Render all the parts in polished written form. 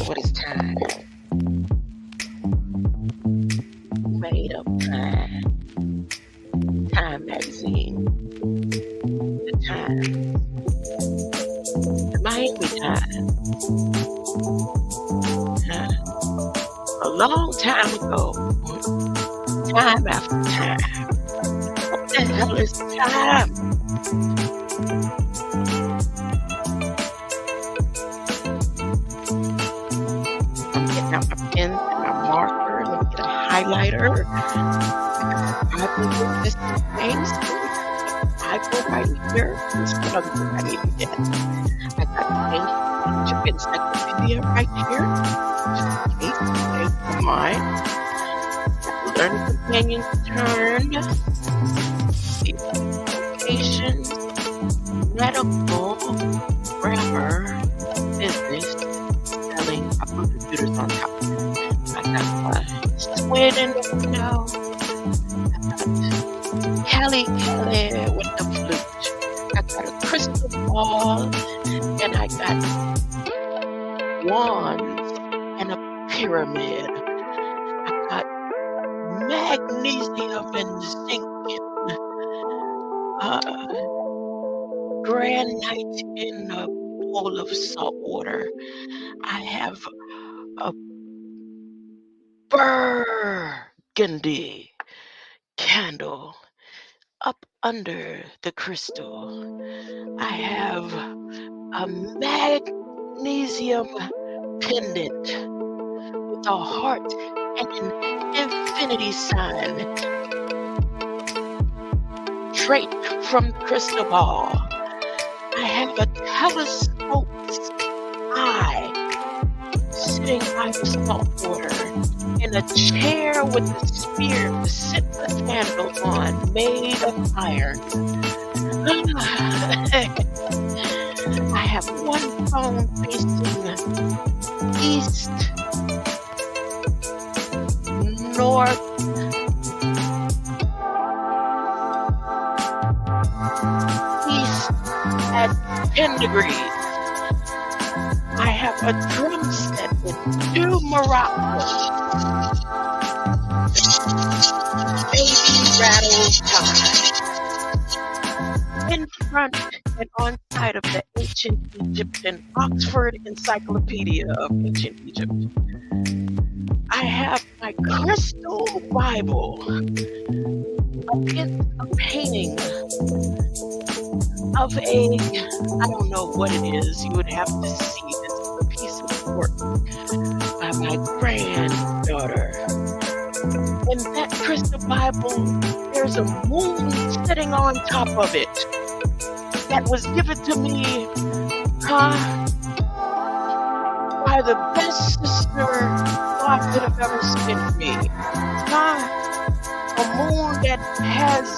What is time? Made up time. Time magazine. The time. The Miami time. A long time ago. Time after time. What the hell is time? I'm getting out my pen and my marker. Let me get a highlighter. I've been doing this things. Bible right here. This is what I need to get. I got the encyclopedia right here. Just in case for mine. Learning companions turned. Education, medical, grammar, business, spelling. I put computers on top. I got squid in the window. Kelly with the flute. I got a crystal ball, and I got wands and a pyramid. I got magnesium and zinc, granite in a bowl of salt water. I have a burgundy candle up under the crystal. I have a magnesium pendant with a heart and an infinity sign draped from the crystal ball. I have a telescoped eye sitting by the salt water in a chair with a spear to sit the candle on, made of iron. I have one phone facing east, north, east at 10 degrees. I have a drum set with 2 maracas. Baby rattle time. In front and on side of the ancient Egyptian Oxford Encyclopedia of Ancient Egypt, I have my crystal Bible against a painting of a, I don't know what it is, you would have to see this, a piece of work by my granddaughter. In that crystal Bible, there's a moon sitting on top of it that was given to me by the best sister God could have ever sent me. A moon that has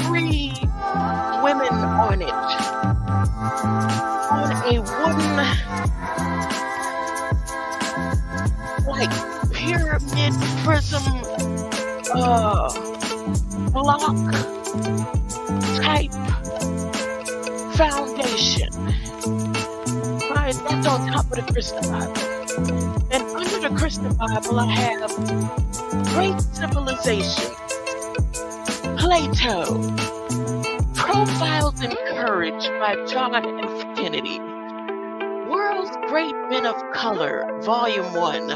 3 women on it, on a wooden, like pyramid prism block type foundation. Right, that's on top of the crystal Bible. And under the crystal Bible, I have Great Civilization, Plato, Profiles in Courage by John F. Kennedy, World's Great Men of Color, Volume 1,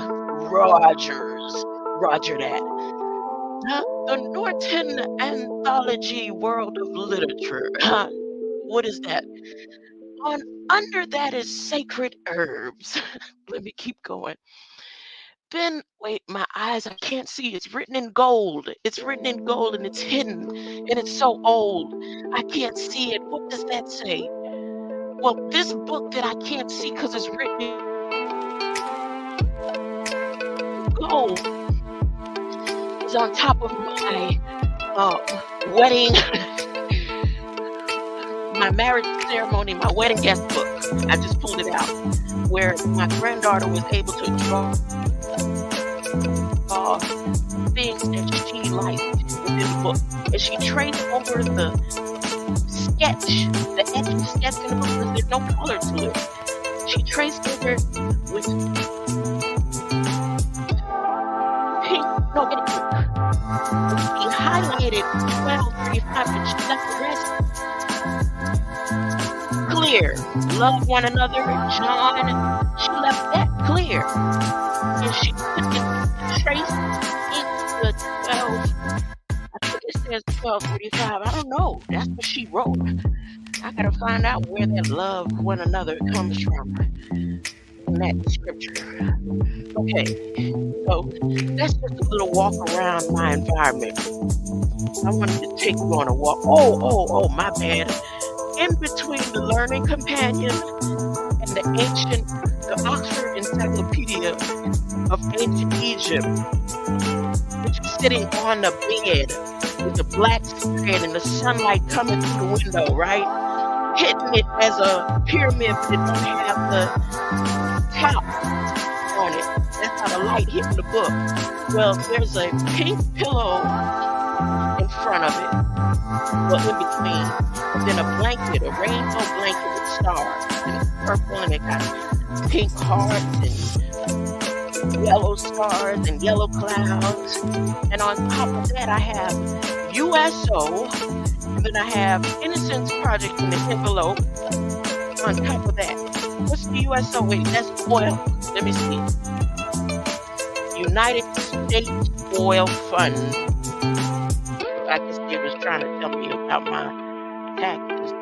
Roger that. The Norton Anthology World of Literature. What is that? Under that is Sacred Herbs. Let me keep going. Then, wait, my eyes, I can't see. It's written in gold. It's written in gold and it's hidden. And it's so old. I can't see it. What does that say? Well, this book that I can't see because it's written in gold is on top of my wedding, my marriage ceremony, my wedding guest book. I just pulled it out, where my granddaughter was able to draw things that she liked within the book. And she traced over the sketch, the etching sketch in the book, because there's no color to it. She traced over with pink, no, get it. She highlighted 12:35, but she left the rest clear. Love one another, John. She left that clear. And she put it traced into 12. I think it says 12:35. I don't know. That's what she wrote. I gotta find out where that love one another comes from in that scripture. Okay, so that's just a little walk around my environment. I wanted to take you on a walk. Oh, my bad. In between the learning companion and the Oxford Encyclopedia of Ancient Egypt, which is sitting on the bed with the black screen and the sunlight coming through the window, right? Hitting it as a pyramid, but it don't have the top on it. That's how the light hitting the book. Well, there's a pink pillow in front of it, well, in between, and then a blanket, a rainbow blanket with stars, and it's purple, and it got pink hearts and yellow stars and yellow clouds, and on top of that I have USO, and then I have Innocence Project in the envelope on top of that. What's the USO? Wait, that's oil. Let me see. United States Oil Fund. I guess they was trying to tell me about my taxes.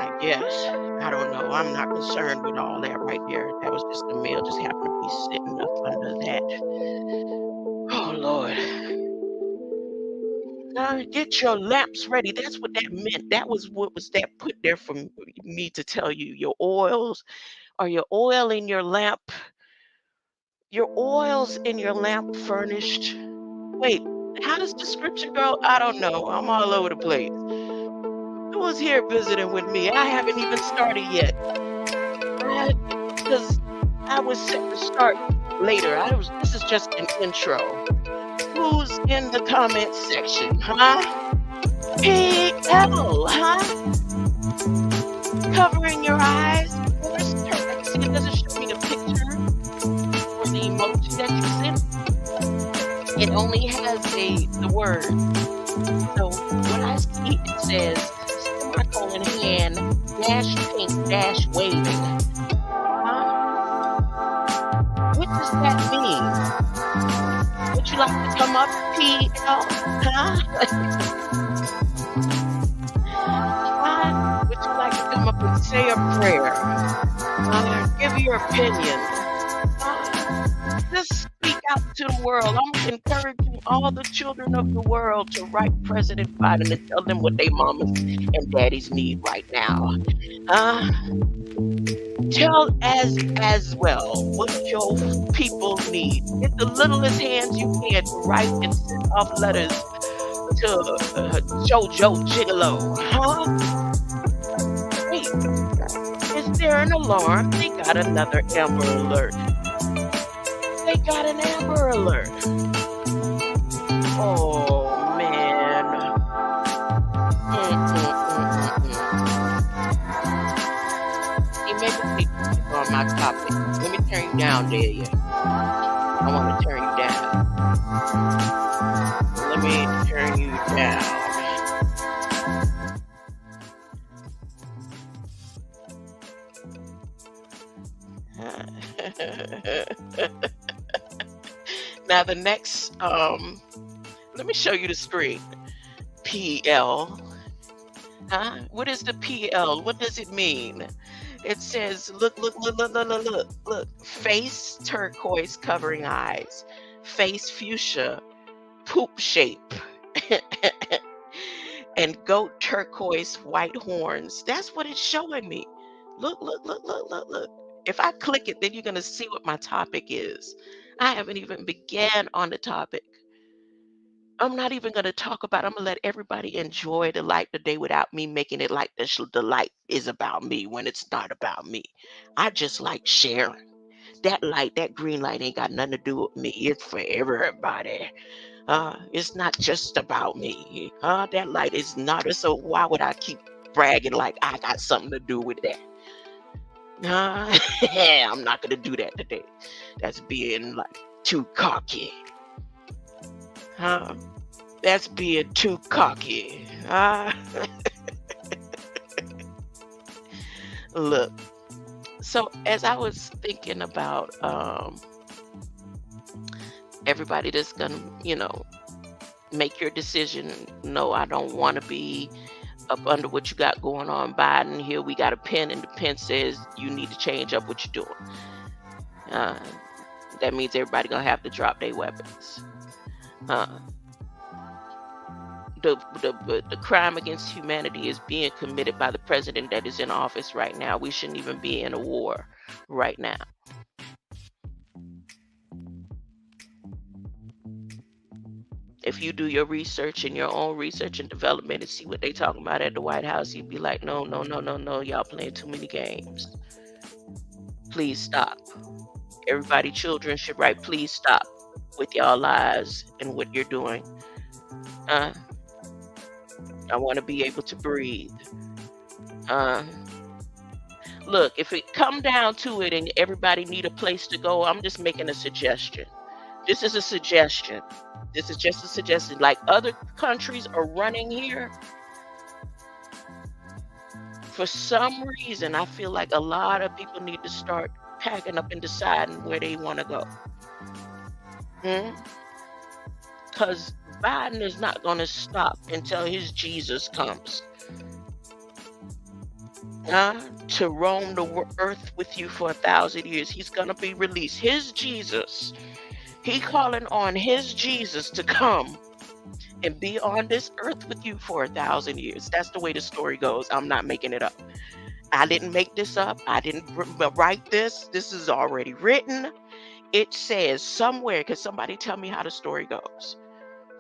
I guess. I don't know. I'm not concerned with all that right there. That was just the mail. Just happened to be sitting up under that. Oh, Lord. Now get your lamps ready. That's what that meant. That was what was that put there for me to tell you. Your oils, or your oil in your lamp. Your oils in your lamp furnished. Wait, how does the scripture go? I don't know. I'm all over the place. Who's here visiting with me? I haven't even started yet. Because I was set to start later. This is just an intro. Who's in the comment section, huh? PL, huh? Covering your eyes. First, see, it doesn't show me a picture or the emoji that you sent. It only has the word. So when I see it says semicolon hand dash pink dash waving. What does that mean? Would you like to come up, PL? Huh? Would you like to come up and say a prayer? Give your opinion. Just speak out to the world. I'm encouraging all the children of the world to write President Biden and tell them what they mamas and daddies need right now. Tell as well what your people need. Get the littlest hands you can to write and send off letters to JoJo Gigolo. Huh? Wait, is there an alarm? They got another Amber Alert. They got an Amber Alert. Oh, man. Maybe on my topic. Let me turn you down, Delia. I want to turn you down. Let me turn you down. Now the next, let me show you the screen. PL. Huh? What is the PL? What does it mean? It says, look. Face turquoise covering eyes. Face fuchsia, poop shape. And goat turquoise white horns. That's what it's showing me. Look. If I click it, then you're going to see what my topic is. I haven't even began on the topic. I'm not even going to talk about it. I'm going to let everybody enjoy the light today without me making it like the light is about me when it's not about me. I just like sharing. That light, that green light ain't got nothing to do with me. It's for everybody. It's not just about me. That light is not. So why would I keep bragging like I got something to do with that? I'm not gonna do that today. That's being like too cocky. Huh? That's being too cocky. Look. So as I was thinking about everybody that's gonna, make your decision. No, I don't want to be up under what you got going on, Biden. Here we got a pen, and the pen says you need to change up what you're doing. That means everybody gonna have to drop their weapons. The crime against humanity is being committed by the president that is in office right now. We shouldn't even be in a war right now. If you do your research and your own research and development and see what they talking about at the White House, you'd be like, no, y'all playing too many games. Please stop. Everybody, children should write, please stop with y'all lives and what you're doing. I want to be able to breathe. Look, if it come down to it and everybody need a place to go, I'm just making a suggestion. This is a suggestion. This is just a suggestion. Like other countries are running here. For some reason, I feel like a lot of people need to start packing up and deciding where they want to go. Because Biden is not going to stop until his Jesus comes. To roam the earth with you for 1,000 years. He's going to be released. His Jesus. He calling on his Jesus to come and be on this earth with you for 1,000 years. That's the way the story goes. I'm not making it up. I didn't make this up. I didn't write this. This is already written. It says somewhere, because somebody tell me how the story goes.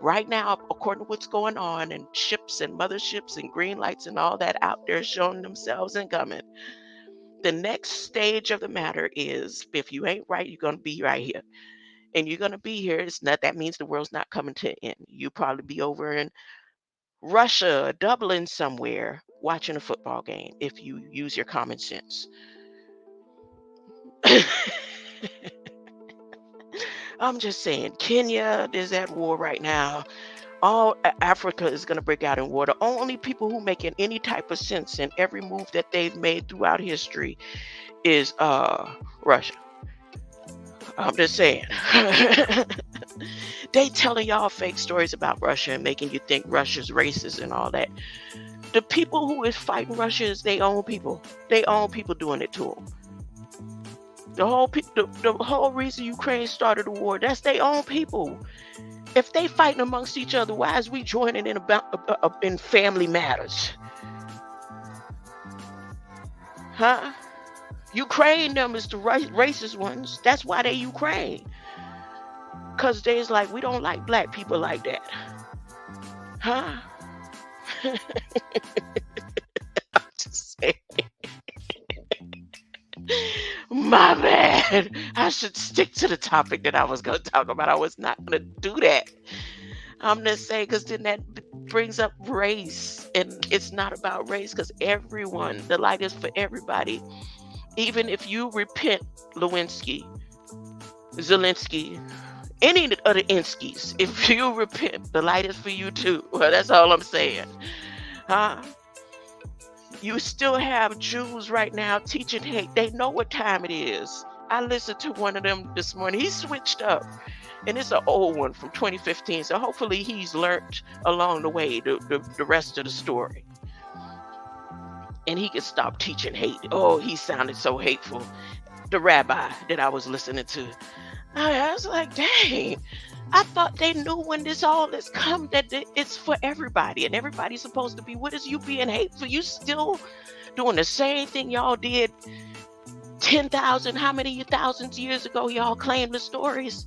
Right now, according to what's going on, and ships and motherships and green lights and all that out there showing themselves and coming, the next stage of the matter is, if you ain't right, you're going to be right here. And you're going to be here. It's not, that means the world's not coming to an end. You probably be over in Russia, Dublin somewhere, watching a football game if you use your common sense. I'm just saying, Kenya is at war right now. All Africa is going to break out in war. The only people who making any type of sense in every move that they've made throughout history is Russia. I'm just saying. They telling y'all fake stories about Russia and making you think Russia's racist and all that. The people who is fighting Russia is their own people. They own people doing it to them. The whole reason Ukraine started the war, that's their own people. If they fighting amongst each other, why is we joining in family matters? Ukraine, them is the racist ones. That's why they Ukraine. Because they's like, we don't like black people like that. I'm just saying. My bad. I should stick to the topic that I was going to talk about. I was not going to do that. I'm just saying, because then that brings up race. And it's not about race, because everyone, the light is for everybody. Even if you repent, Zelensky, any of the other Inskis, if you repent, the light is for you too. Well, that's all I'm saying. You still have Jews right now teaching hate. They know what time it is. I listened to one of them this morning. He switched up. And it's an old one from 2015. So hopefully he's learned along the way the rest of the story. And he can stop teaching hate. Oh, he sounded so hateful. The rabbi that I was listening to. I was like, dang. I thought they knew when this all is come that it's for everybody. And everybody's supposed to be, what is you being hateful? You still doing the same thing y'all did 10,000, how many thousands years ago y'all claimed the stories?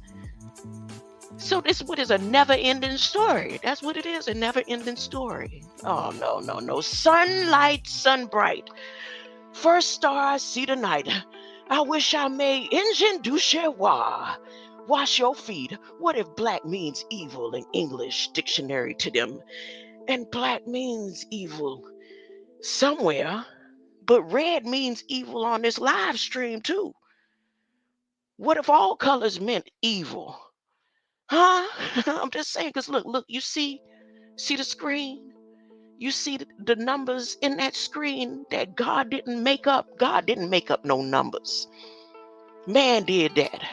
So this what is a never-ending story. That's what it is, a never-ending story. Oh, no. Sunlight, sun bright. First star I see tonight. I wish I may engine du chevoir. Wash your feet. What if black means evil in English dictionary to them? And black means evil somewhere. But red means evil on this live stream too. What if all colors meant evil? Huh? I'm just saying, because look, you see the screen? You see the numbers in that screen that God didn't make up. God didn't make up no numbers. Man did that.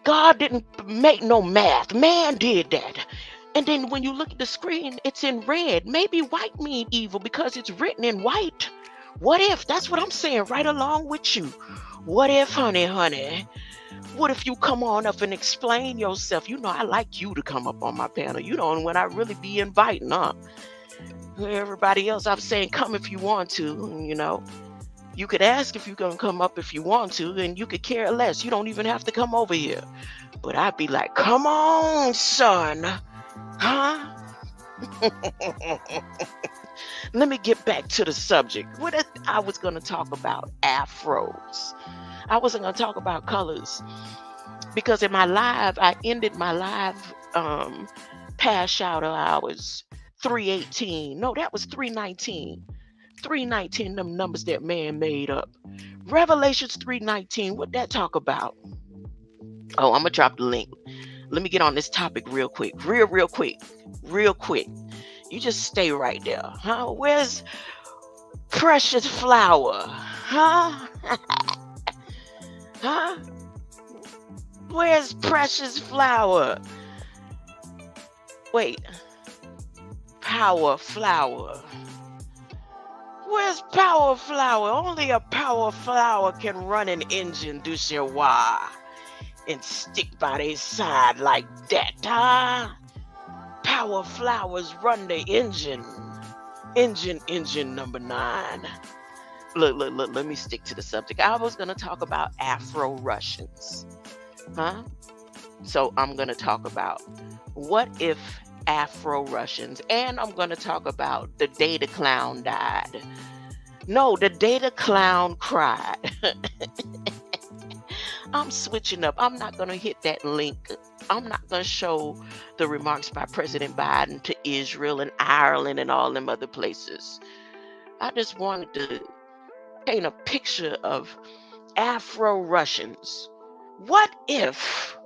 God didn't make no math. Man did that. And then when you look at the screen, it's in red. Maybe white mean evil because it's written in white. What if? That's what I'm saying right along with you. What if, honey? What if you come on up and explain yourself? You know, I like you to come up on my panel. You know, when I really be inviting up. Everybody else, I'm saying come if you want to, you know. You could ask if you're going to come up if you want to, and you could care less. You don't even have to come over here. But I'd be like, come on, son. Huh? Let me get back to the subject. What if I was going to talk about afros? I wasn't going to talk about colors. Because in my live, I ended my live past shout hours 3:18. No, that was 3:19. 3:19, them numbers that man made up. Revelations 3:19, what that talk about? Oh, I'm gonna drop the link. Let me get on this topic real quick. Real quick. You just stay right there. Huh? Where's precious flower? Huh? Huh? Where's precious flower? Wait. Power flower. Where's power flower? Only a power flower can run an engine du cherois and stick by their side like that, huh? Power flowers run the engine. Engine number 9. Look, let me stick to the subject. I was going to talk about Afro-Russians, huh? So I'm going to talk about what if Afro-Russians, and I'm going to talk about the day the clown died. No, the day the clown cried. I'm switching up. I'm not going to hit that link. I'm not going to show the remarks by President Biden to Israel and Ireland and all them other places. I just wanted to paint a picture of Afro-Russians. What if,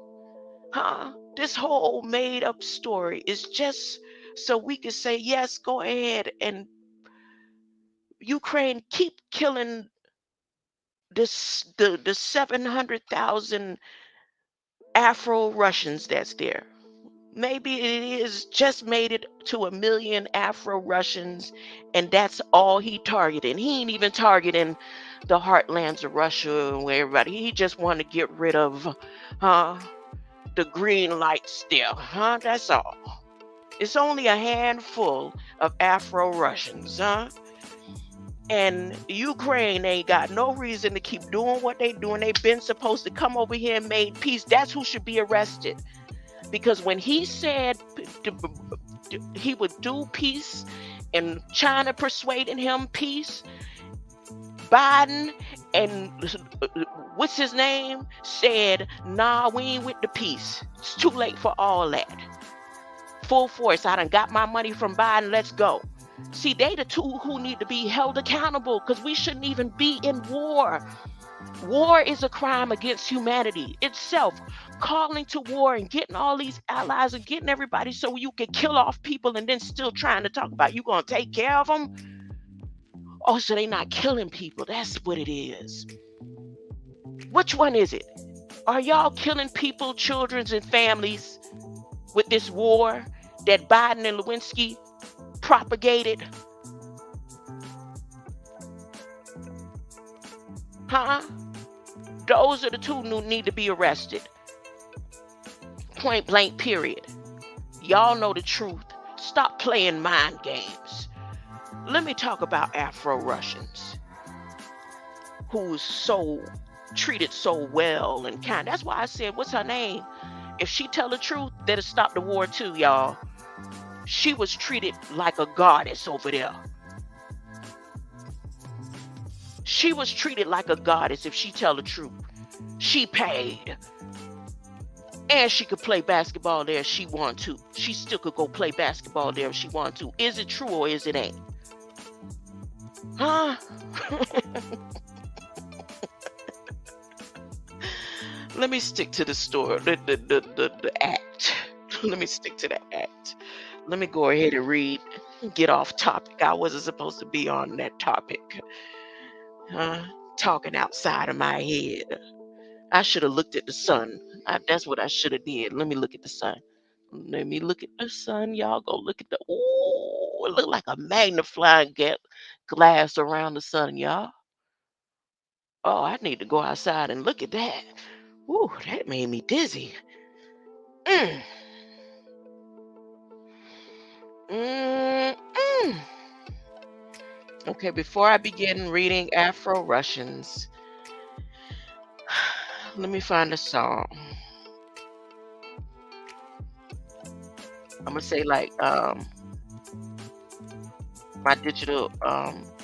this whole made up story is just so we can say, yes, go ahead and Ukraine keep killing the 700,000 Afro-Russians that's there. Maybe it is just made it to 1 million Afro-Russians, and that's all he targeted. He ain't even targeting the heartlands of Russia and where everybody. He just want to get rid of the green lights there. That's all. It's only a handful of Afro-Russians, and Ukraine ain't got no reason to keep doing what they doing. They've been supposed to come over here and made peace. That's who should be arrested. Because when he said he would do peace and China persuading him peace, Biden and what's his name said, nah, we ain't with the peace. It's too late for all that. Full force. I done got my money from Biden. Let's go. See, they the two who need to be held accountable because we shouldn't even be in war. War is a crime against humanity itself. Calling to war and getting all these allies and getting everybody so you can kill off people and then still trying to talk about you going to take care of them. Oh, so they not killing people. That's what it is. Which one is it? Are y'all killing people, children, and families with this war that Biden and Lewinsky propagated? Those are the two who need to be arrested. Point blank, period. Y'all know the truth. Stop playing mind games. Let me talk about Afro-Russians who's so treated so well and kind. That's why I said, what's her name? If she tell the truth, that'll stop the war too, y'all. She was treated like a goddess over there. She was treated like a goddess if she tell the truth. She paid. And she could play basketball there if she want to. She still could go play basketball there if she want to. Is it true or is it ain't? Let me stick to the story, the act. Let me stick to the act. Let me go ahead and read. Get off topic. I wasn't supposed to be on that topic. Huh? Talking outside of my head. I should have looked at the sun. That's what I should have did. Let me look at the sun. Let me look at the sun. Y'all go look at the. Ooh, it look like a magnifying glass around the sun, y'all. Oh, I need to go outside and look at that. Ooh, that made me dizzy. Mm, mm, mm. Okay, before I begin reading Afro Russians, let me find a song. I'm gonna say like my digital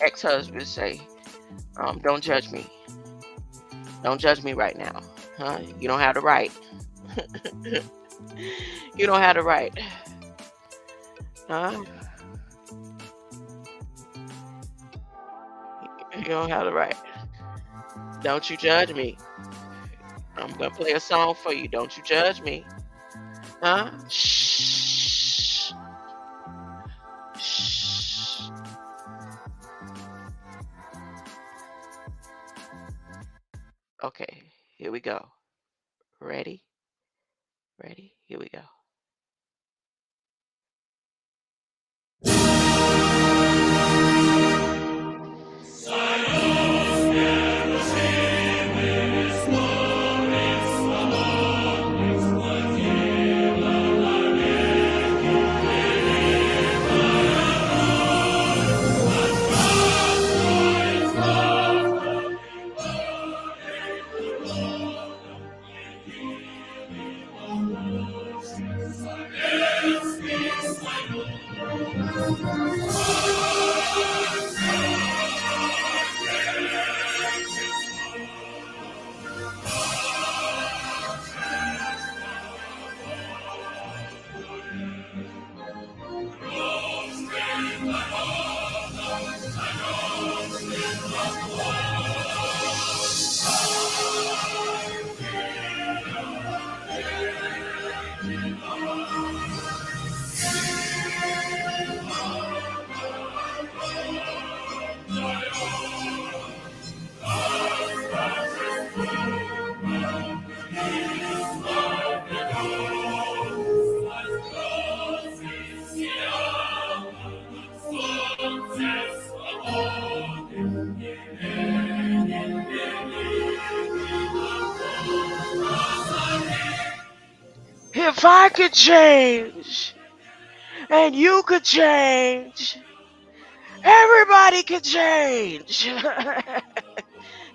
ex-husband say, don't judge me. Don't judge me right now. Huh? You don't have the right. You don't have the right. Huh? You don't have the right. Don't you judge me. I'm gonna play a song for you. Don't you judge me. Huh? Shh. Shh. Okay, here we go. Ready? Ready? Here we go. If I could change and you could change, everybody could change.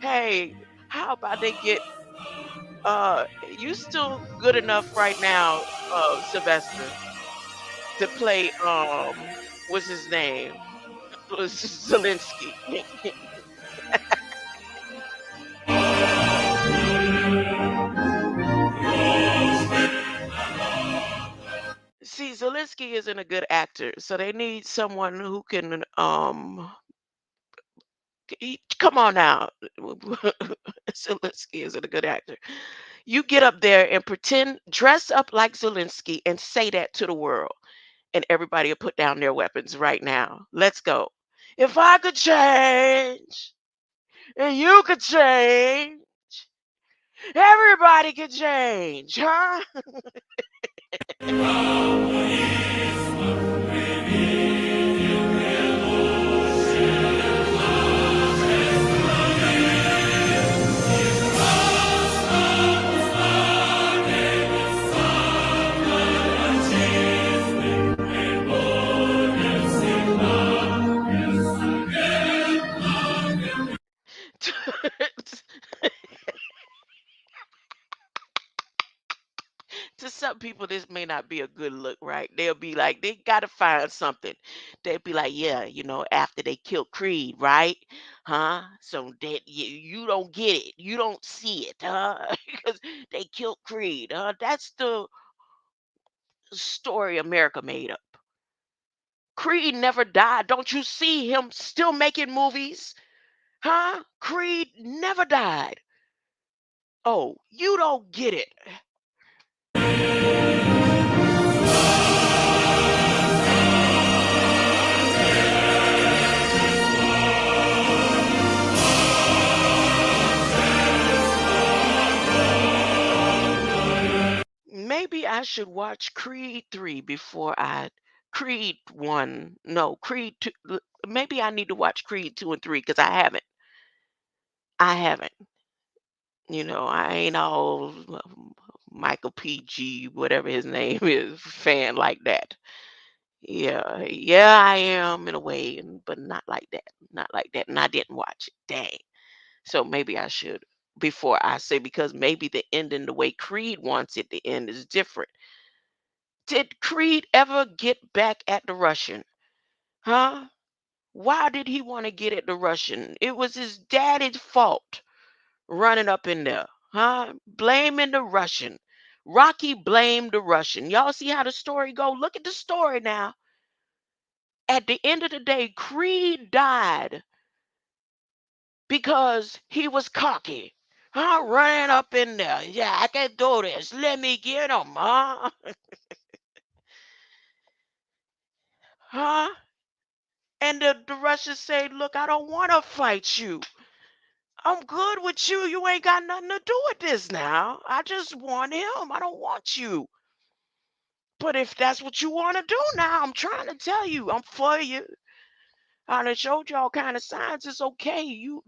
Hey, how about they get you still good enough right now, Sylvester, to play what's his name? Zelensky. See, Zelensky isn't a good actor, so they need someone who can come on now. Zelensky isn't a good actor. You get up there and pretend, dress up like Zelensky and say that to the world, and everybody will put down their weapons right now. Let's go. If I could change and you could change, everybody could change, huh? To some people, this may not be a good look, right? They'll be like, they got to find something. They'll be like, yeah, after they killed Creed, right? Huh? So that you don't get it. You don't see it, huh? Because they killed Creed. That's the story America made up. Creed never died. Don't you see him still making movies? Huh? Creed never died. Oh, you don't get it. Maybe I should watch Creed 3 before I Creed 1. No, Creed 2. Maybe I need to watch Creed 2 and 3 because I haven't. I haven't. I ain't all Michael PG, whatever his name is, fan like that. Yeah, yeah, I am in a way, but not like that. Not like that. And I didn't watch it. Dang. So maybe I should before I say, because maybe the ending, the way Creed wants it to end, is different. Did Creed ever get back at the Russian? Huh? Why did he want to get at the Russian? It was his daddy's fault running up in there. Huh? Blaming the Russian. Rocky blamed the Russian. Y'all see how the story go? Look at the story now. At the end of the day, Creed died because he was cocky. Huh? Running up in there. Yeah, I can do this. Let me get him, huh? Huh? And the Russians say, look, I don't want to fight you. I'm good with you. You ain't got nothing to do with this now. I just want him. I don't want you. But if that's what you want to do now, I'm trying to tell you, I'm for you. I done showed you all kind of signs. It's okay. You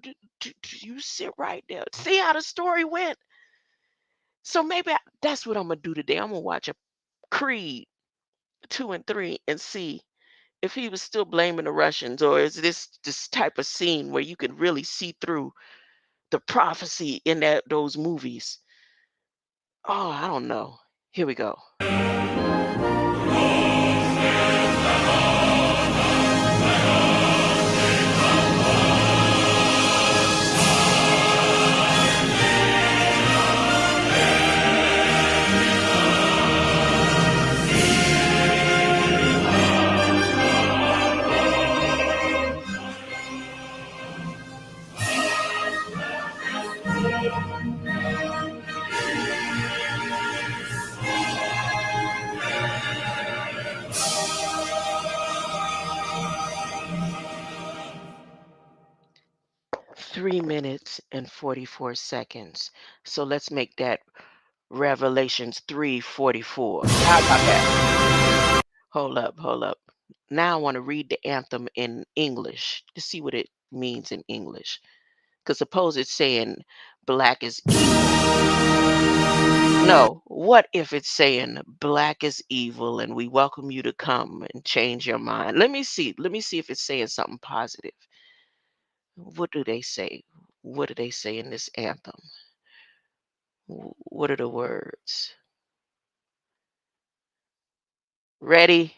sit right there. See how the story went. So maybe that's what I'm gonna do today. I'm gonna watch a Creed 2 and 3 and see if he was still blaming the Russians, or is this type of scene where you can really see through the prophecy in those movies. Oh, I don't know. Here we go. 3 minutes and 44 seconds. So let's make that Revelations 3:44. How about that? Hold up. Now I want to read the anthem in English to see what it means in English. Because suppose it's saying black is no, what if it's saying black is evil and we welcome you to come and change your mind? Let me see. Let me see if it's saying something positive. What do they say? What do they say in this anthem? What are the words? Ready?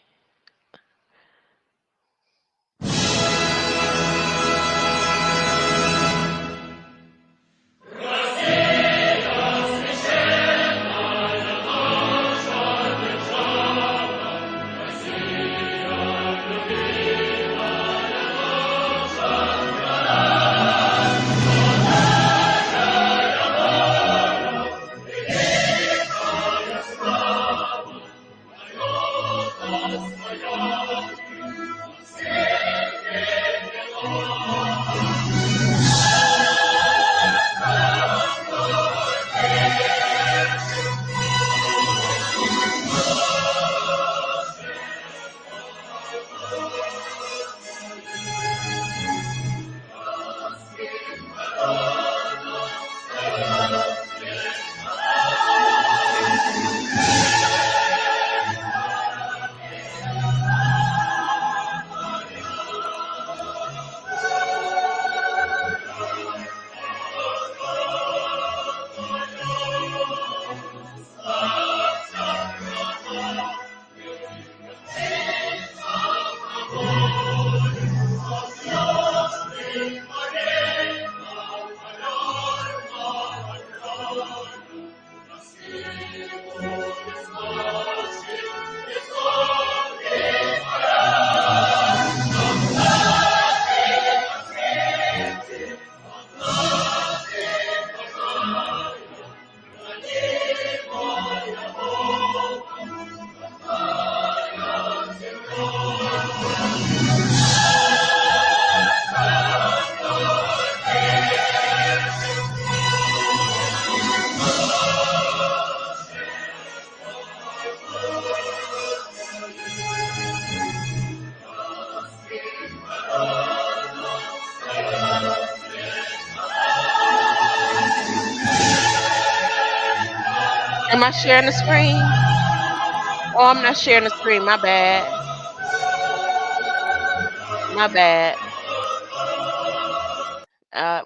Am I sharing the screen? Oh, I'm not sharing the screen. My bad. My bad.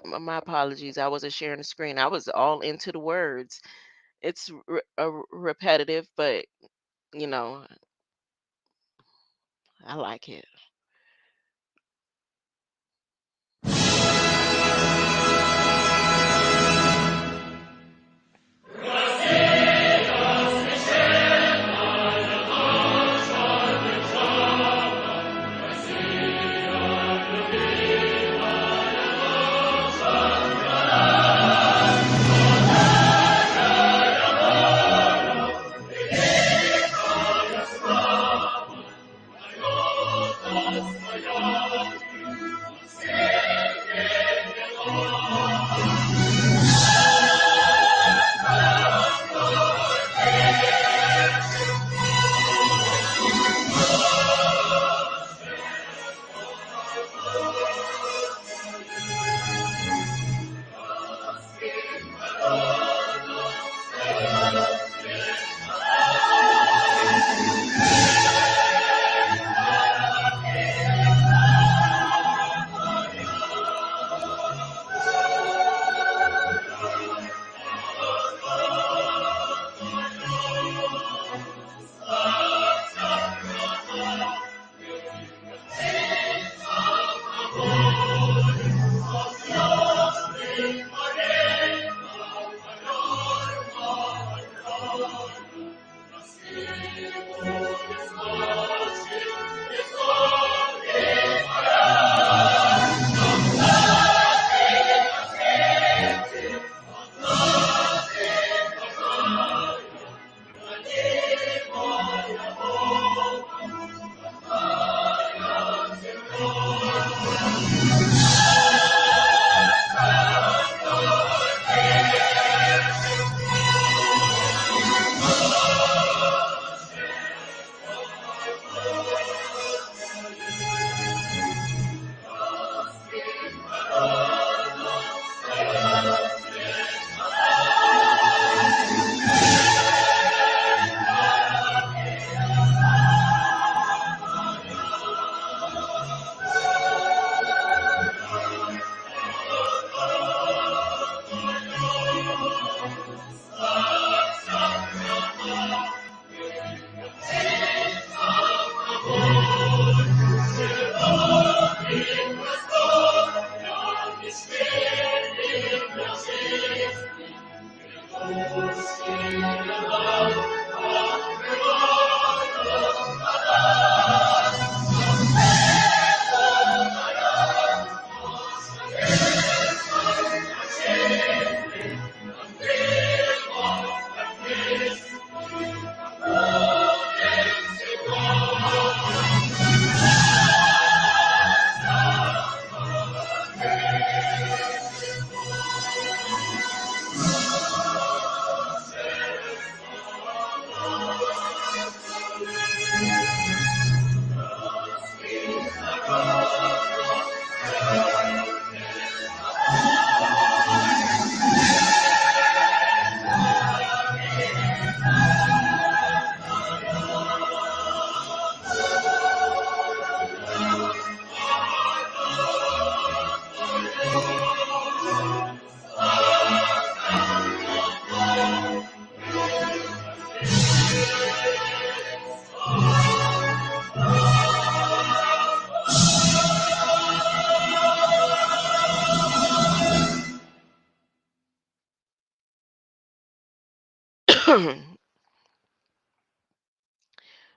My apologies. I wasn't sharing the screen. I was all into the words. It's repetitive, but you know, I like it.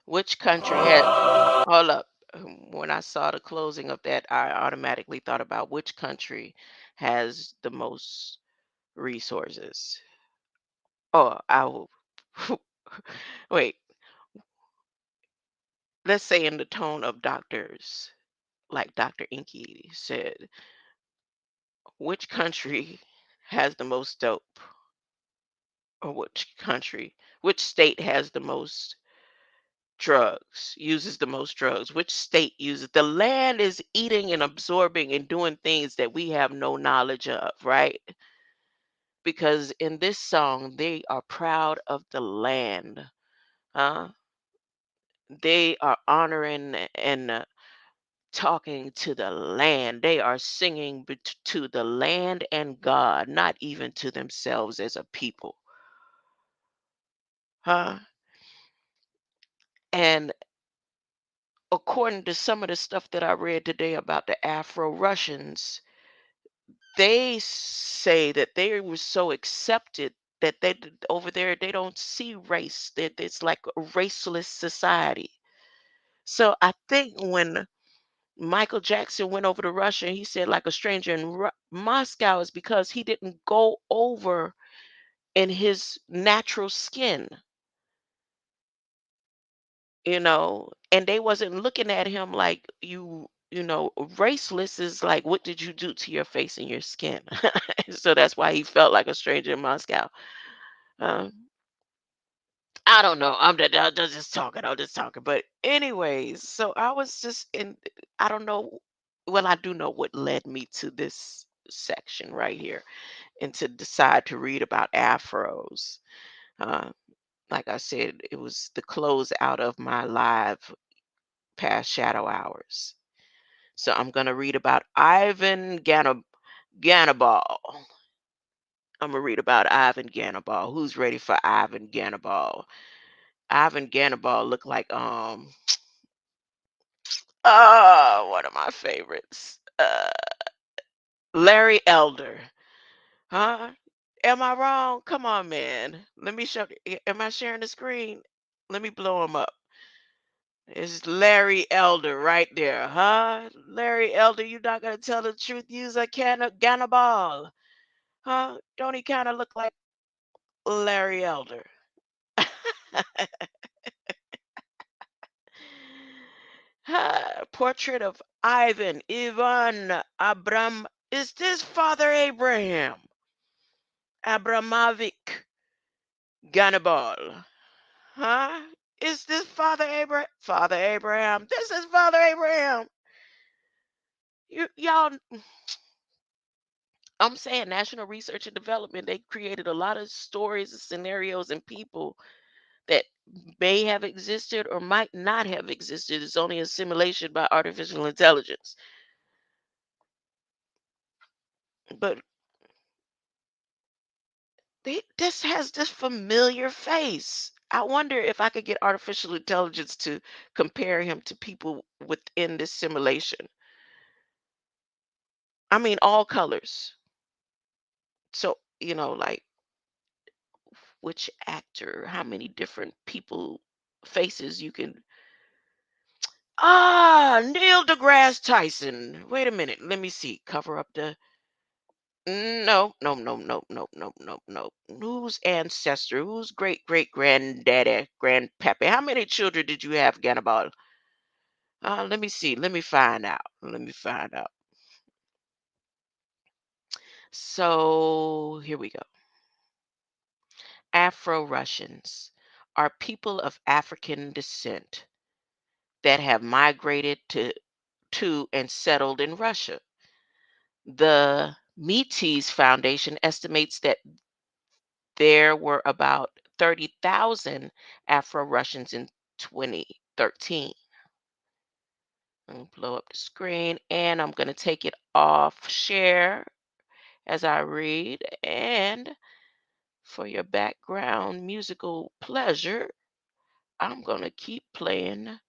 Which country had hold up. When I saw the closing of that, I automatically thought about which country has the most resources. Oh, I will wait. Let's say in the tone of doctors, like Dr. Inky said, which country has the most dope? Or which state has the most drugs, uses the most drugs? Which state uses the land is eating and absorbing and doing things that we have no knowledge of, right? because in this song they are proud of the land. Huh? They are honoring and talking to the land. They are singing to the land and God, not even to themselves as a people. Huh? And according to some of the stuff that I read today about the Afro Russians, they say that they were so accepted that over there they don't see race. That it's like a raceless society. So I think when Michael Jackson went over to Russia, he said like a stranger in Moscow is because he didn't go over in his natural skin, and they wasn't looking at him like raceless is like what did you do to your face and your skin? So that's why he felt like a stranger in Moscow. Um, I don't know. I'm just talking. I'm just talking. But anyways, so I was just in. I don't know. Well, I do know what led me to this section right here, and to decide to read about afros. Uh, like I said, it was the close out of my live past shadow hours. So I'm gonna read about Ivan Ganabal. I'm gonna read about Ivan Ganabal. Who's ready for Ivan Ganabal? Ivan Ganabal looked like one of my favorites. Larry Elder. Huh? Am I wrong? Come on, man. Let me show. Am I sharing the screen? Let me blow him up. It's Larry Elder right there, huh? Larry Elder, you not gonna tell the truth? Use a can of Ganabal, huh? Don't he kind of look like Larry Elder? Portrait of Ivan Abram. Is this Father Abraham? Abramovic Ganabal. Huh? Is this Father Abraham? Father Abraham. This is Father Abraham. Y'all, I'm saying National Research and Development, they created a lot of stories and scenarios and people that may have existed or might not have existed. It's only a simulation by artificial intelligence. But this has this familiar face. I wonder if I could get artificial intelligence to compare him to people within this simulation. I mean, all colors. So, like which actor, how many different people faces you can. Neil deGrasse Tyson. Wait a minute. Let me see. Cover up the. No, no, no, no, no, no, no, no. Whose ancestor? Whose great great granddaddy, grandpappy? How many children did you have, Gannibal? Let me see. Let me find out. Let me find out. So here we go. Afro Russians are people of African descent that have migrated to and settled in Russia. The Metis Foundation estimates that there were about 30,000 Afro Russians in 2013. I'm going to blow up the screen and I'm going to take it off share as I read. And for your background musical pleasure, I'm going to keep playing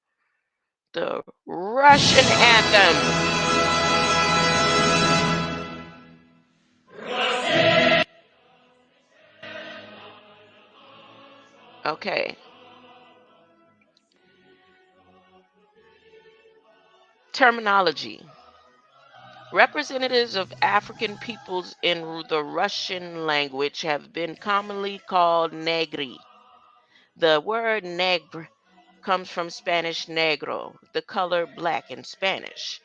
the Russian anthem. Okay. Terminology. Representatives of African peoples in the Russian language have been commonly called negri. The word negre comes from Spanish negro, the color black in Spanish.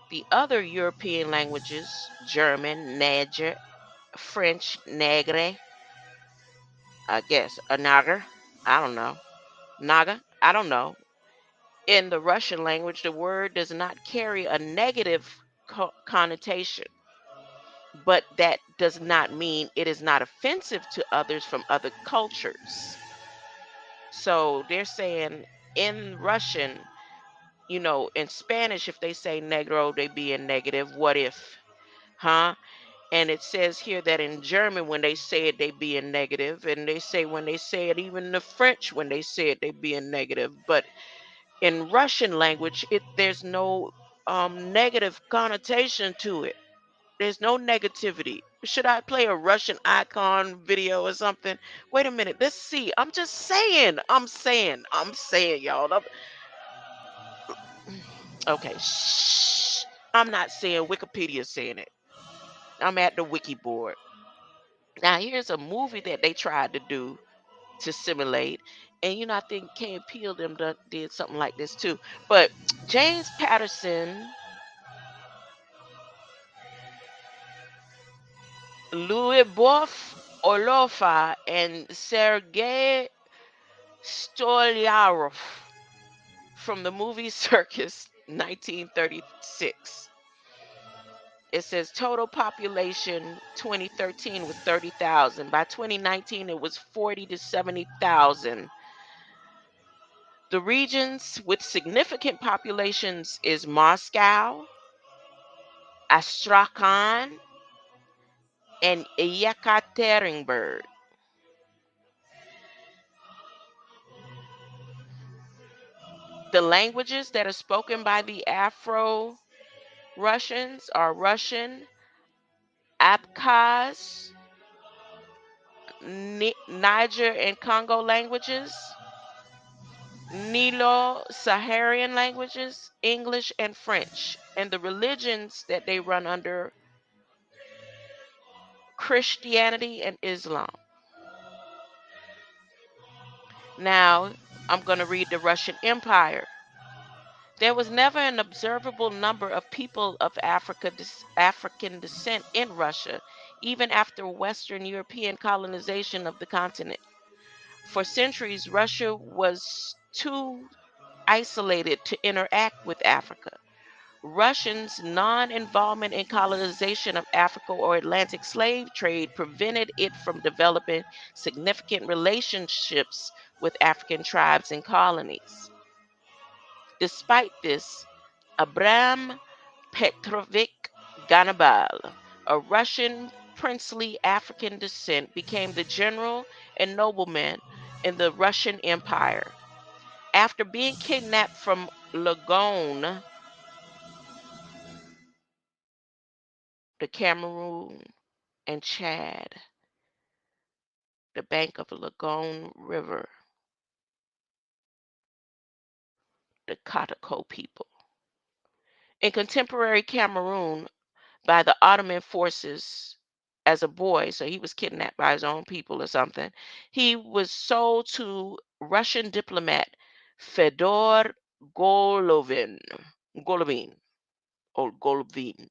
The other European languages, German, neger, French, negre, I guess, a nager, I don't know, naga, I don't know. In the Russian language, the word does not carry a negative connotation. but that does not mean it is not offensive to others from other cultures. So they're saying in Russian, in Spanish, if they say negro, they being negative. What if? Huh? And it says here that in German, when they say it, they being negative. And they say when they say it, even the French, when they say it, they being negative. But in Russian language, there's no negative connotation to it. There's no negativity. Should I play a Russian icon video or something? Wait a minute. Let's see. I'm just saying. I'm saying, y'all. Okay. Shh. I'm not saying Wikipedia saying it. I'm at the wiki board. Now, here's a movie that they tried to do to simulate. And I think Key and Peele them did something like this too. But James Patterson, Louis Boff Olofa, and Sergei Stolyarov from the movie Circus 1936. It says total population 2013 was 30,000. By 2019, it was 40 to 70,000. The regions with significant populations is Moscow, Astrakhan, and Yekaterinburg. The languages that are spoken by the Afro Russians are Russian, Abkhaz, Niger and Congo languages, Nilo Saharan languages, English, and French. And the religions that they run under Christianity and Islam. Now, I'm going to read the Russian Empire. There was never an observable number of people of African descent in Russia, even after Western European colonization of the continent. For centuries, Russia was too isolated to interact with Africa. Russians' non involvement in colonization of Africa or Atlantic slave trade prevented it from developing significant relationships with African tribes and colonies. Despite this, Abram Petrovich Ganabal, a Russian princely African descent, became the general and nobleman in the Russian Empire. After being kidnapped from Lagone, the Cameroon, and Chad, the bank of the Lagone River, the Katako people. In contemporary Cameroon, by the Ottoman forces as a boy, so he was kidnapped by his own people or something. He was sold to Russian diplomat Fedor Golovin or Golovin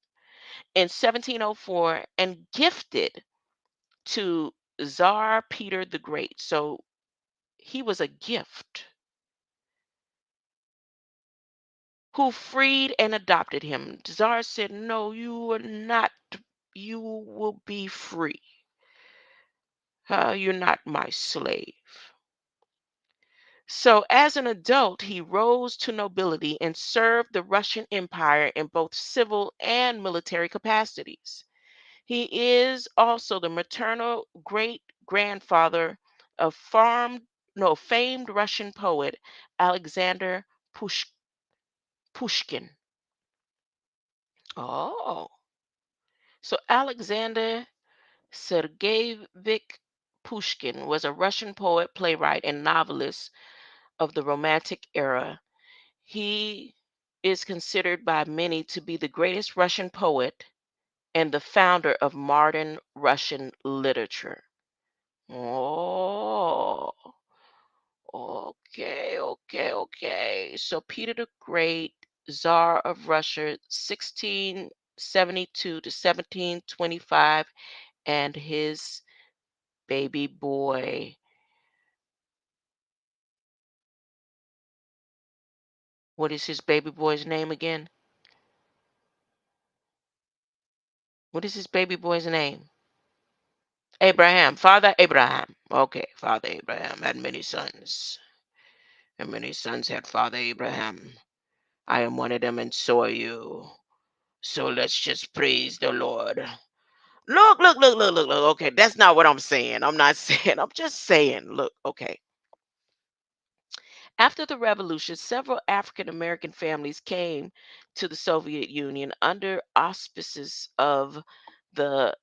in 1704 and gifted to Tsar Peter the Great. So he was a gift who freed and adopted him. Tsar said, "No, you are not. You will be free. You're not my slave." So, as an adult, he rose to nobility and served the Russian Empire in both civil and military capacities. He is also the maternal great grandfather of famed Russian poet Alexander Pushkin. Oh, so Alexander Sergeyevich Pushkin was a Russian poet, playwright, and novelist of the Romantic era. He is considered by many to be the greatest Russian poet and the founder of modern Russian literature. Oh, okay. So Peter the Great, Tsar of Russia, 1672 to 1725, and his baby boy. What is his baby boy's name again? What is his baby boy's name? Abraham. Father Abraham. Okay, Father Abraham had many sons, and many sons had Father Abraham. I am one of them, and so are you. So let's just praise the Lord. Look, look, look, look, look, look. Okay, that's not what I'm saying. I'm not saying. I'm just saying. Look, okay. After the revolution, several African American families came to the Soviet Union under auspices of the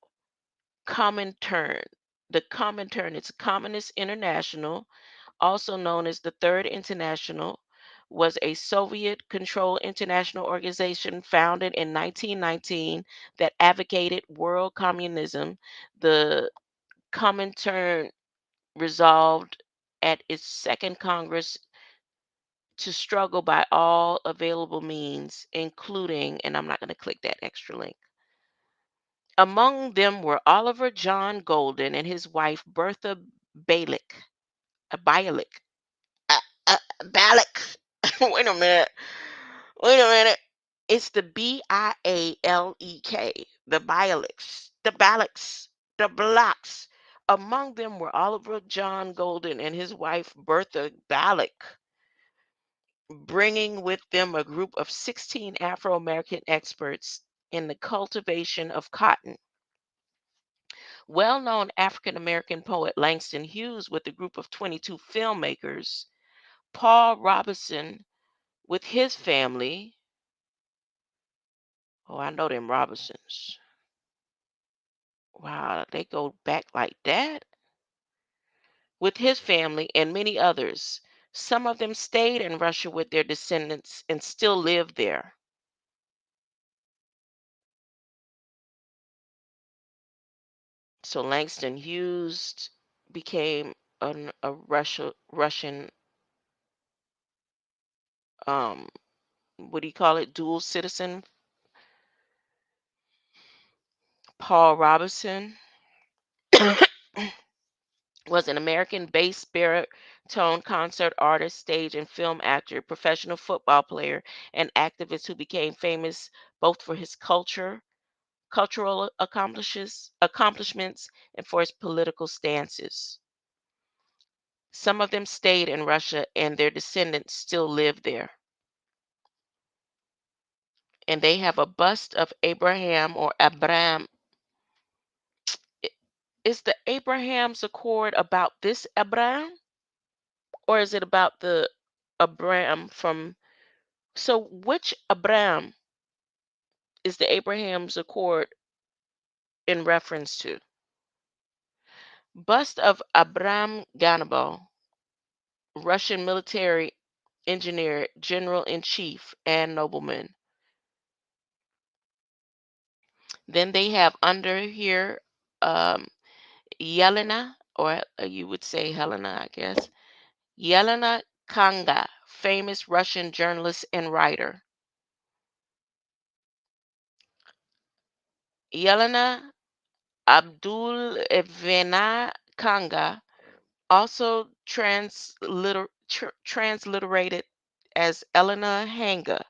Comintern. The Comintern is Communist International, also known as the Third International, was a Soviet controlled international organization founded in 1919 that advocated world communism. The Comintern resolved at its second Congress to struggle by all available means, including, and I'm not going to click that extra link. Among them were Oliver John Golden and his wife Bertha Balick. Bialik. Balick. Wait a minute. Wait a minute. It's the Bialek. The Bialicks. The Balicks. The Blacks. Among them were Oliver John Golden and his wife Bertha Balick, bringing with them a group of 16 Afro American experts in the cultivation of cotton. Well known African American poet Langston Hughes, with a group of 22 filmmakers, Paul Robeson, with his family. Oh, I know them Robesons. Wow, they go back like that. With his family and many others. Some of them stayed in Russia with their descendants and still live there. So Langston Hughes became a Russian, um, what do you call it, dual citizen. Paul Robeson was an American bass baritone concert artist, stage and film actor, professional football player, and activist who became famous both for his cultural accomplishments and for his political stances. Some of them stayed in Russia and their descendants still live there. And they have a bust of Abraham or Abraham. I- Is the Abraham's Accord about this Abraham? Or is it about the Abraham from? So, which Abraham is the Abraham's Accord in reference to? Bust of Abram Ganabo, Russian military engineer, general in chief, and nobleman. Then they have under here Yelena, or you would say Helena, I guess. Yelena Kanga, famous Russian journalist and writer. Yelena Abdulevena Kanga, also transliterated as Elena Hanga,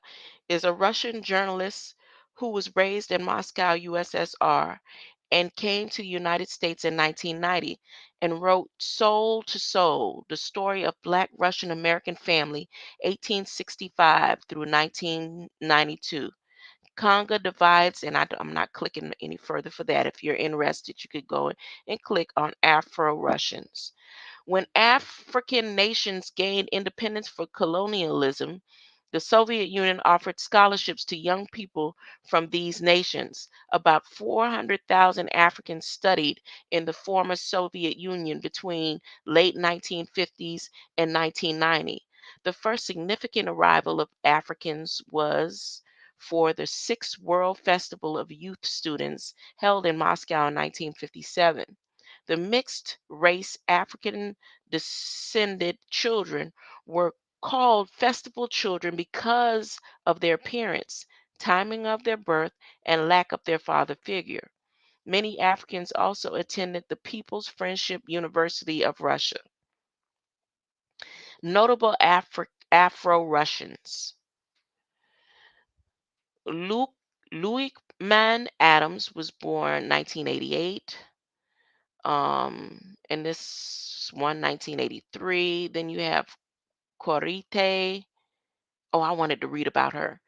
is a Russian journalist who was raised in Moscow, USSR, and came to the United States in 1990 and wrote Soul to Soul, the story of Black Russian American family, 1865 through 1992. Conga divides, and I'm not clicking any further for that. If you're interested, you could go and click on Afro Russians. When African nations gained independence for colonialism, the Soviet Union offered scholarships to young people from these nations. About 400,000 Africans studied in the former Soviet Union between late 1950s and 1990. The first significant arrival of Africans was for the Sixth World Festival of Youth Students held in Moscow in 1957. The mixed race African descended children were called festival children because of their appearance, timing of their birth, and lack of their father figure. Many Africans also attended the People's Friendship University of Russia. Notable Afro Russians: Louis Man Adams was born 1988. And this one 1983. Then you have Corite. Oh, I wanted to read about her.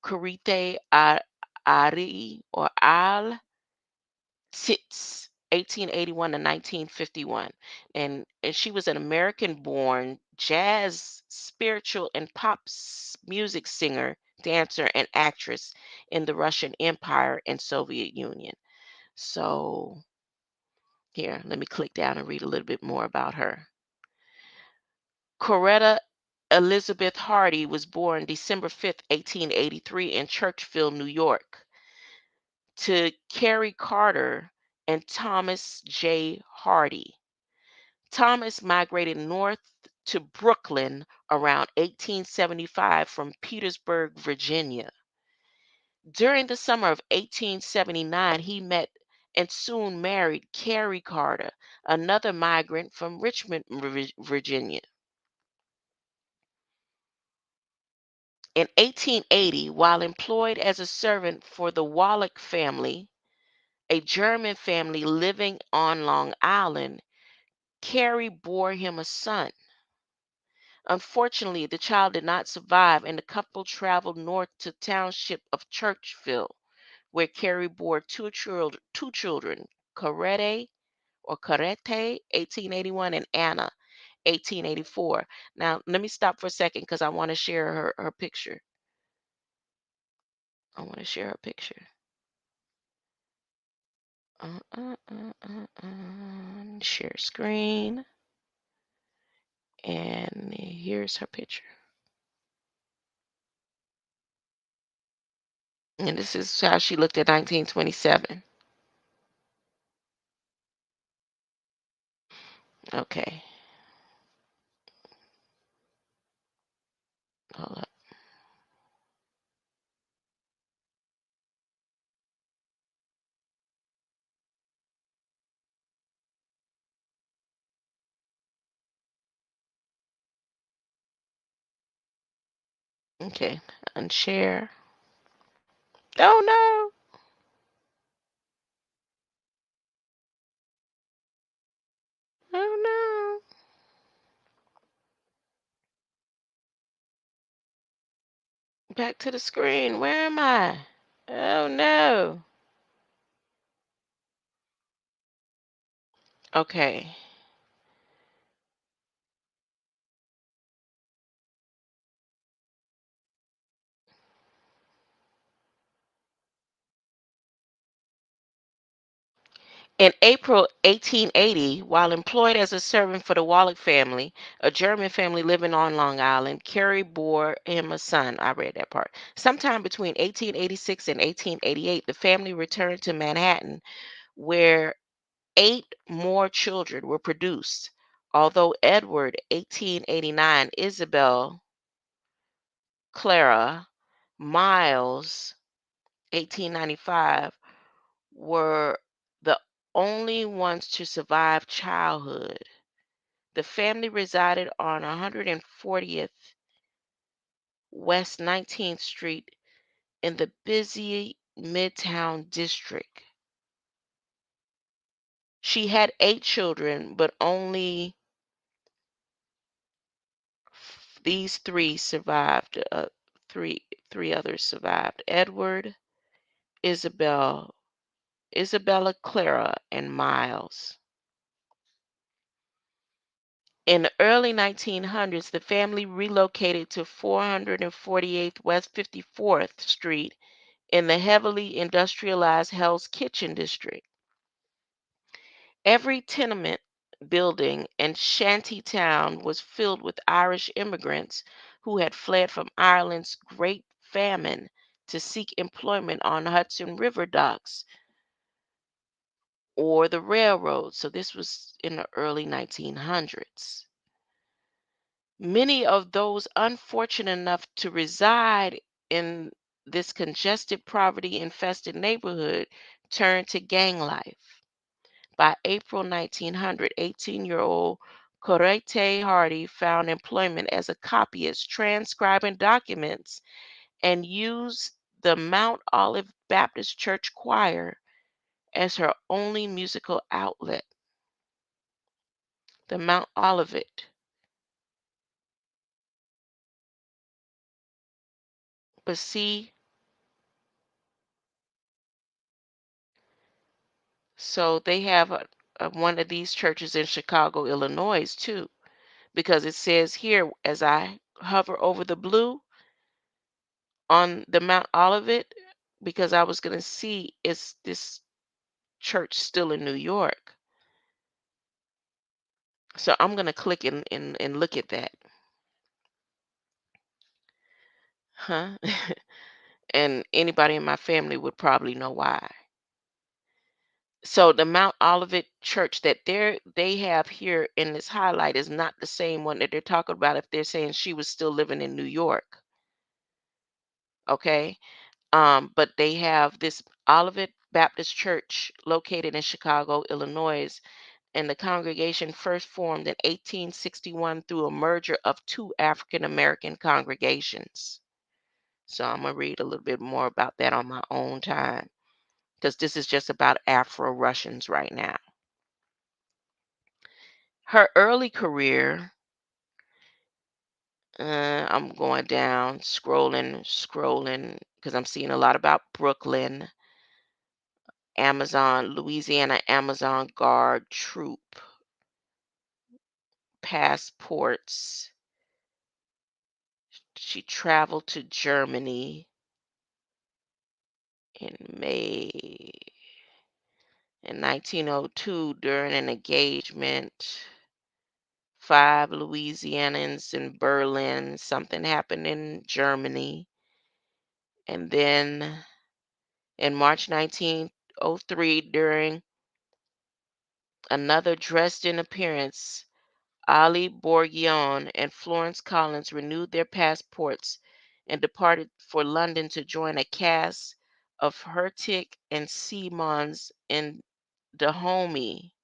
Corite Ari or Al Sitz, 1881 to 1951. And she was an American born jazz, spiritual, and music singer, dancer, and actress in the Russian Empire and Soviet Union. So here, let me click down and read a little bit more about her. Coretta Elizabeth Hardy was born December 5th, 1883 in Churchville, New York, to Carrie Carter and Thomas J. Hardy. Thomas migrated north to Brooklyn around 1875 from Petersburg, Virginia. During the summer of 1879, he met and soon married Carrie Carter, another migrant from Richmond, Virginia. In 1880, while employed as a servant for the Warwick family, a German family living on Long Island, Carrie bore him a son. Unfortunately, the child did not survive, and the couple traveled north to township of Churchville, where Carrie bore two children, Corette or Carete, 1881, and Anna, 1884. Now, let me stop for a second because I want to share her picture. I want to share her picture. Share screen. And here's her picture. And this is how she looked at 1927. Okay. Hold up. Okay. Unshare. Oh no. Oh no. Back to the screen. Where am I? Oh no. Okay. In April 1880, while employed as a servant for the Warwick family, a German family living on Long Island, Carrie bore him a son. I read that part. Sometime between 1886 and 1888, the family returned to Manhattan, where 8 more children were produced. Although Edward, 1889, Isabel, Clara, Miles, 1895, were the only ones to survive childhood. The family resided on 140th West 19th Street in the busy Midtown district. She had 8 children, but only these three survived. Three others survived: Edward, Isabel, Isabella, Clara, and Miles. In the early 1900s, the family relocated to 448th West 54th Street in the heavily industrialized Hell's Kitchen district. Every tenement building and shanty town was filled with Irish immigrants who had fled from Ireland's Great Famine to seek employment on Hudson River docks or the railroad. So this was in the early 1900s. Many of those unfortunate enough to reside in this congested, poverty infested neighborhood turned to gang life. By April 1900, 18-year-old Corette Hardy found employment as a copyist, transcribing documents, and used the Mount Olive Baptist Church Choir as her only musical outlet. The Mount Olivet. But see, so they have one of these churches in Chicago, Illinois, too, because it says here, as I hover over the blue on the Mount Olivet, because I was going to see is this church still in New York. So I'm going to click and look at that. Huh? And anybody in my family would probably know why. So the Mount Olivet church that they have here in this highlight is not the same one that they're talking about if they're saying she was still living in New York. Okay. But they have this Olivet Baptist Church located in Chicago, Illinois, and the congregation first formed in 1861 through a merger of two African American congregations. So I'm gonna read a little bit more about that on my own time because this is just about Afro Russians right now. Her early career, I'm going down, scrolling, because I'm seeing a lot about Brooklyn, Amazon, Louisiana Amazon Guard Troop, passports. She traveled to Germany in May in 1902 during an engagement. Five Louisianans in Berlin. Something happened in Germany. And then in March 1903, during another Dresden appearance, Ali Bourguignon and Florence Collins renewed their passports and departed for London to join a cast of Hertig and Simons in Dahomey.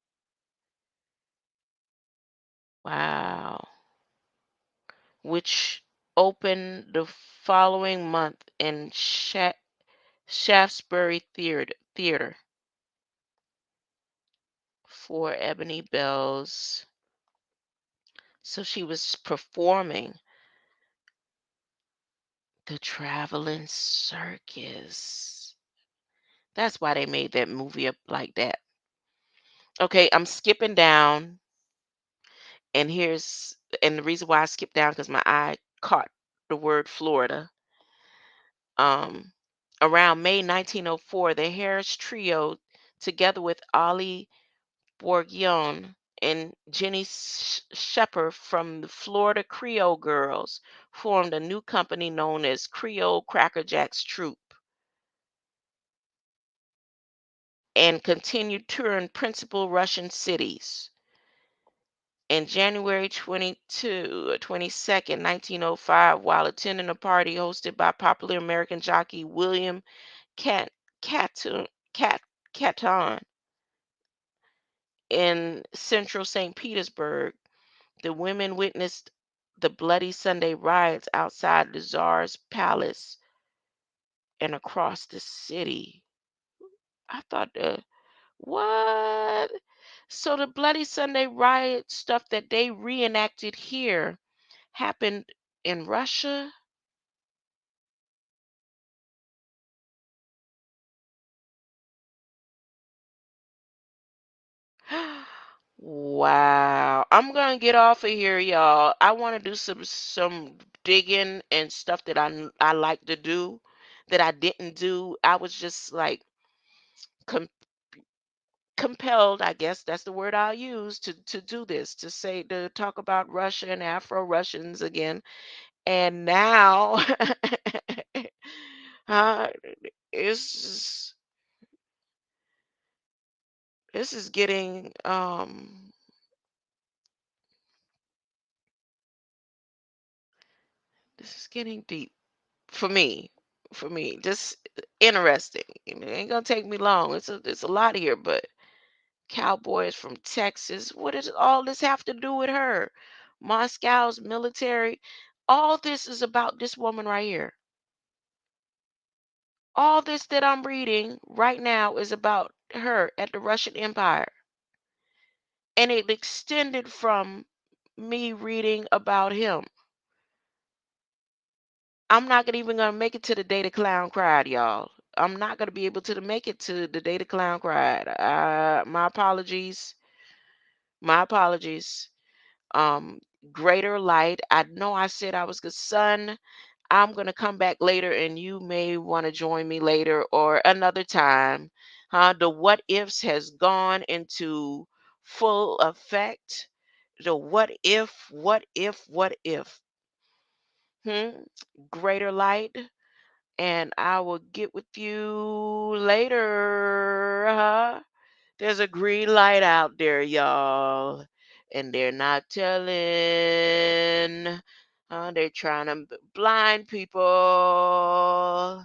Wow. Which opened the following month in Shaftesbury Theatre for Ebony Bells. So she was performing the traveling circus. That's why they made that movie up like that. Okay, I'm skipping down, and the reason why I skipped down because my eye caught the word Florida. Um, Around May 1904, the Harris Trio, together with Ali Bourguignon and Jenny Shepard from the Florida Creole Girls, formed a new company known as Creole Crackerjacks Troupe and continued touring principal Russian cities. In January 22nd, 1905, while attending a party hosted by popular American jockey William Cat, Catton, Cat, Catton in central St. Petersburg, the women witnessed the Bloody Sunday riots outside the Tsar's palace and across the city. I thought, what? So the Bloody Sunday riot stuff that they reenacted here happened in Russia? Wow. I'm gonna get off of here, y'all. I want to do some digging and stuff that I like to do that I didn't do. I was just like com compelled, I guess that's the word I'll use to do this, to talk about Russia and Afro-Russians again. And now uh, it's this is getting this is getting deep for me. For me, just interesting. It ain't gonna take me long. It's a lot here, but cowboys from Texas. What does all this have to do with her? Moscow's military. All this is about this woman right here. All this that I'm reading right now is about her at the Russian Empire. And it extended from me reading about him. I'm not gonna even gonna make it to the day the clown cried, y'all. I'm not gonna be able to make it to the day the clown cried. My apologies. My apologies. Um, Greater light. I know I said I was good son. I'm gonna come back later, and you may want to join me later or another time. The what ifs has gone into full effect. The what if, what if? Hmm? Greater light. And I will get with you later. There's a green light out there, y'all. And they're not telling. They're trying to blind people.